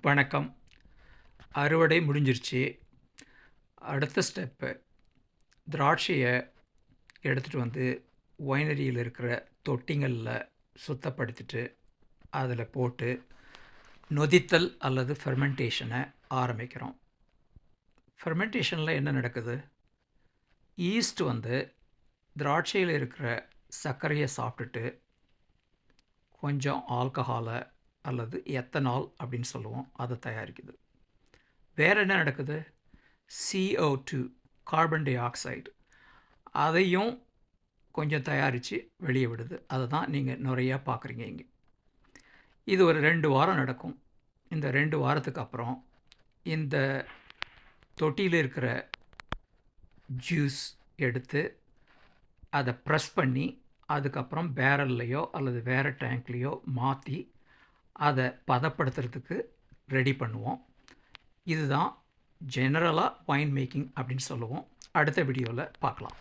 வணக்கம். அறுவடை முடிஞ்சிருச்சு. அடுத்த ஸ்டெப்பு திராட்சைய எடுத்துகிட்டு வந்து ஒயினரியில் இருக்கிற தொட்டிங்களில் சுத்தப்படுத்திட்டு அதில் போட்டு நொதித்தல் அல்லது ஃபெர்மெண்டேஷனை ஆரம்பிக்கிறோம். ஃபெர்மெண்டேஷனில் என்ன நடக்குது? ஈஸ்ட் வந்து திராட்சையில் இருக்கிற சர்க்கரையை சாப்பிட்டுட்டு கொஞ்சம் ஆல்கஹாலை அல்லது எத்தனால் அப்படின்னு சொல்லுவோம், அதை தயாரிக்குது. வேறு என்ன நடக்குது? CO2 கார்பன் டை ஆக்சைடு அதையும் கொஞ்சம் தயாரித்து வெளியே விடுது. அதை தான் நீங்கள் நிறையா பார்க்குறீங்க இங்கே. இது ஒரு 2 வாரம் நடக்கும். இந்த 2 வாரத்துக்கு அப்புறம் இந்த தொட்டியில் இருக்கிற ஜூஸ் எடுத்து அதை ப்ரெஸ் பண்ணி அதுக்கப்புறம் பேரல்லையோ அல்லது வேறு டேங்க்லேயோ மாற்றி அதை பதப்படுத்துறதுக்கு ரெடி பண்ணுவோம். இதுதான் ஜெனரலாக வைன் மேக்கிங் அப்படின்னு சொல்லுவோம். அடுத்த வீடியோவில் பார்க்கலாம்.